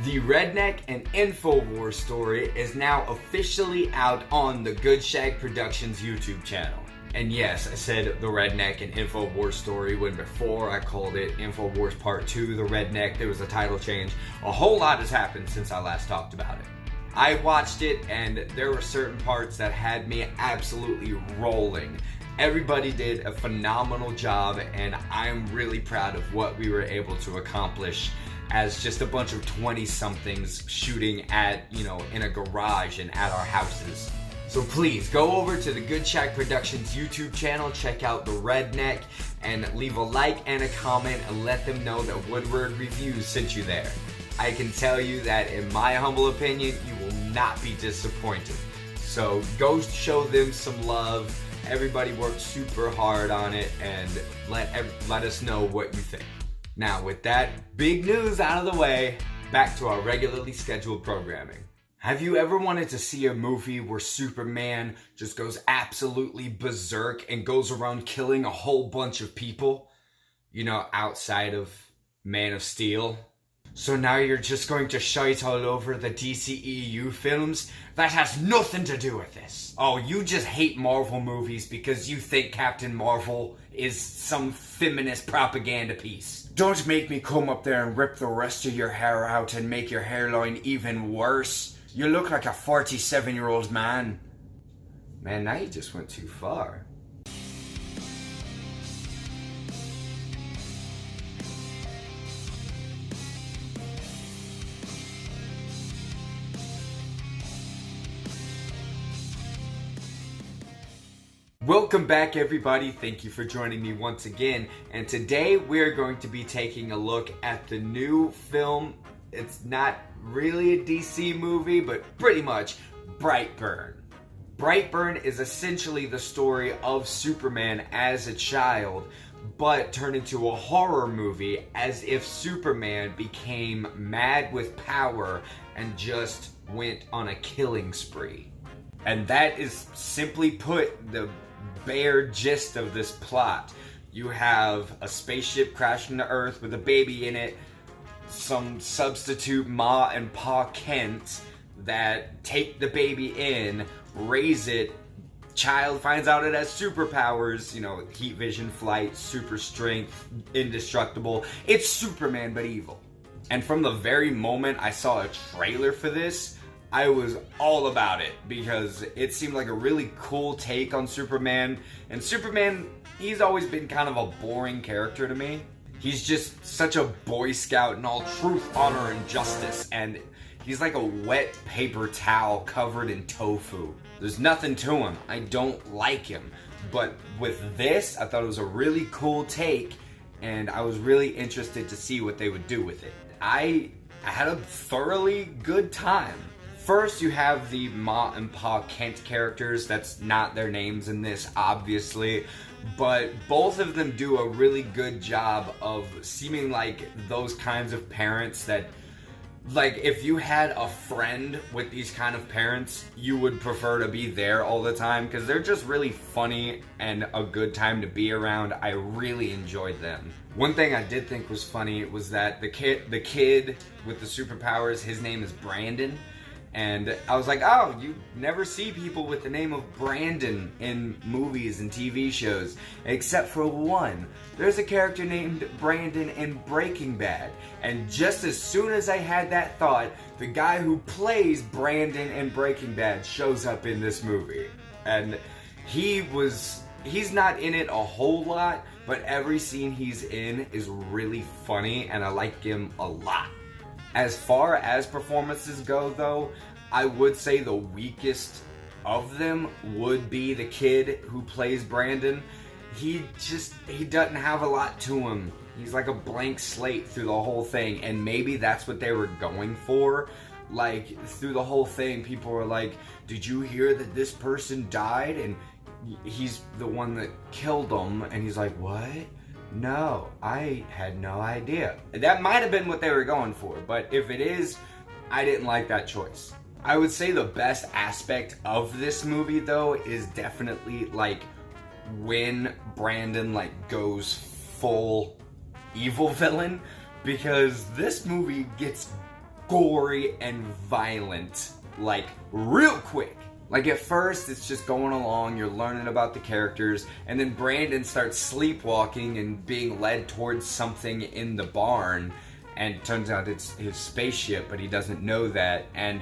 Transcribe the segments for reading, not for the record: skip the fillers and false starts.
The Redneck and InfoWars story is now officially out on the Goodshag Productions YouTube channel. And yes, I said the Redneck and InfoWars story when before I called it InfoWars Part 2, the Redneck. There was a title change. A whole lot has happened since I last talked about it. I watched it and there were certain parts that had me absolutely rolling. Everybody did a phenomenal job and I'm really proud of what we were able to accomplish as just a bunch of 20-somethings shooting at, in a garage and at our houses. So please, go over to the Goodshag Productions YouTube channel, check out the Redneck, and leave a like and a comment and let them know that Woodward Reviews sent you there. I can tell you that in my humble opinion, you will not be disappointed. So go show them some love. Everybody worked super hard on it and let us know what you think. Now with that big news out of the way, back to our regularly scheduled programming. Have you ever wanted to see a movie where Superman just goes absolutely berserk and goes around killing a whole bunch of people? Outside of Man of Steel? So now you're just going to shite all over the DCEU films? That has nothing to do with this. Oh, you just hate Marvel movies because you think Captain Marvel is some feminist propaganda piece. Don't make me come up there and rip the rest of your hair out and make your hairline even worse. You look like a 47-year-old man. Man, now you just went too far. Welcome back everybody, thank you for joining me once again, and today we're going to be taking a look at the new film. It's not really a DC movie, but pretty much Brightburn. Brightburn is essentially the story of Superman as a child, but turned into a horror movie as if Superman became mad with power and just went on a killing spree. And that is simply put the bare gist of this plot. You have a spaceship crashing to Earth with a baby in it, some substitute Ma and Pa Kent that take the baby in, raise it, child finds out it has superpowers, heat vision, flight, super strength, indestructible. It's Superman but evil. And from the very moment I saw a trailer for this, I was all about it because it seemed like a really cool take on Superman. And Superman, he's always been kind of a boring character to me. He's just such a Boy Scout and all truth, honor, and justice. And he's like a wet paper towel covered in tofu. There's nothing to him. I don't like him. But with this, I thought it was a really cool take. And I was really interested to see what they would do with it. I had a thoroughly good time. First, you have the Ma and Pa Kent characters. That's not their names in this, obviously. But both of them do a really good job of seeming like those kinds of parents that, like, if you had a friend with these kind of parents, you would prefer to be there all the time because they're just really funny and a good time to be around. I really enjoyed them. One thing I did think was funny was that the kid with the superpowers, his name is Brandon. And I was like, oh, you never see people with the name of Brandon in movies and TV shows, except for one. There's a character named Brandon in Breaking Bad. And just as soon as I had that thought, the guy who plays Brandon in Breaking Bad shows up in this movie. And he's not in it a whole lot, but every scene he's in is really funny and I like him a lot. As far as performances go, though, I would say the weakest of them would be the kid who plays Brandon. He doesn't have a lot to him. He's like a blank slate through the whole thing, and maybe that's what they were going for. Like, through the whole thing, people were like, did you hear that this person died? And he's the one that killed him, and he's like, what? No, I had no idea. That might have been what they were going for, but if it is, I didn't like that choice. I would say the best aspect of this movie, though, is definitely, like, when Brandon, like, goes full evil villain, because this movie gets gory and violent, like real quick. Like at first it's just going along, you're learning about the characters, and then Brandon starts sleepwalking and being led towards something in the barn, and it turns out it's his spaceship, but he doesn't know that, and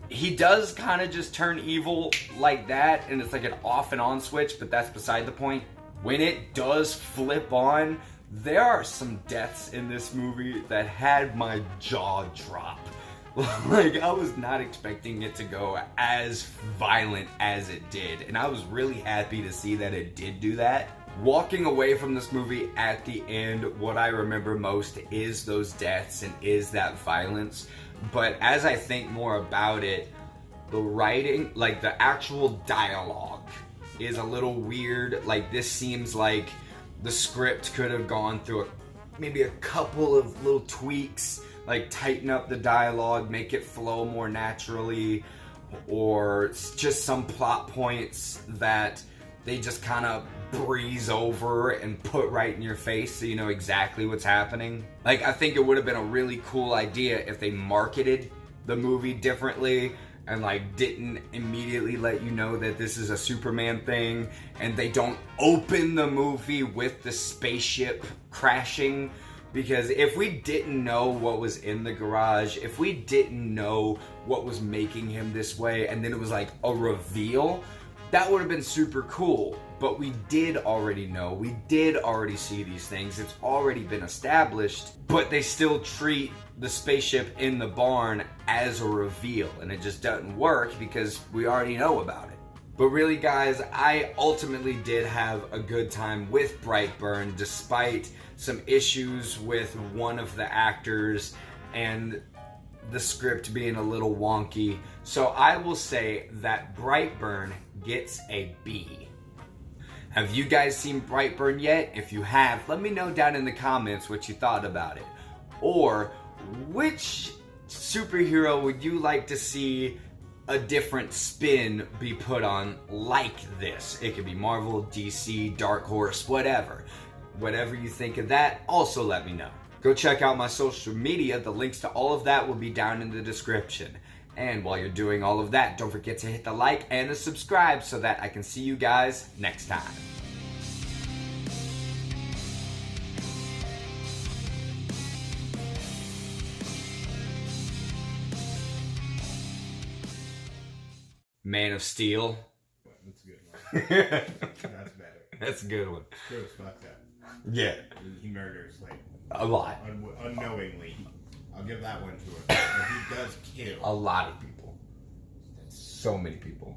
he does kind of just turn evil like that, and it's like an off and on switch, but that's beside the point. When it does flip on, there are some deaths in this movie that had my jaw drop. Like, I was not expecting it to go as violent as it did, and I was really happy to see that it did do that. Walking away from this movie at the end, what I remember most is those deaths and is that violence. But as I think more about it, the writing, like the actual dialogue, is a little weird. Like, this seems like the script could have gone through maybe a couple of little tweaks, like tighten up the dialogue, make it flow more naturally, or just some plot points that they just kind of breeze over and put right in your face so you know exactly what's happening. Like, I think it would have been a really cool idea if they marketed the movie differently and like didn't immediately let you know that this is a Superman thing, and they don't open the movie with the spaceship crashing. Because if we didn't know what was in the garage, if we didn't know what was making him this way, and then it was like a reveal, that would have been super cool. But we did already know, we did already see these things, it's already been established, but they still treat the spaceship in the barn as a reveal, and it just doesn't work because we already know about it. But really, guys, I ultimately did have a good time with Brightburn, despite some issues with one of the actors and the script being a little wonky. So I will say that Brightburn gets a B. Have you guys seen Brightburn yet? If you have, let me know down in the comments what you thought about it. Or which superhero would you like to see a different spin be put on like this? It could be Marvel, DC, Dark Horse, whatever. Whatever you think of that, also let me know. Go check out my social media. The links to all of that will be down in the description. And while you're doing all of that, don't forget to hit the like and the subscribe so that I can see you guys next time. Man of Steel. That's a good one. That's better. That's a good one. Sure as fuck that. Yeah. He murders, like, A lot. Unknowingly. I'll give that one to him. But he does kill. A lot of people. So many people.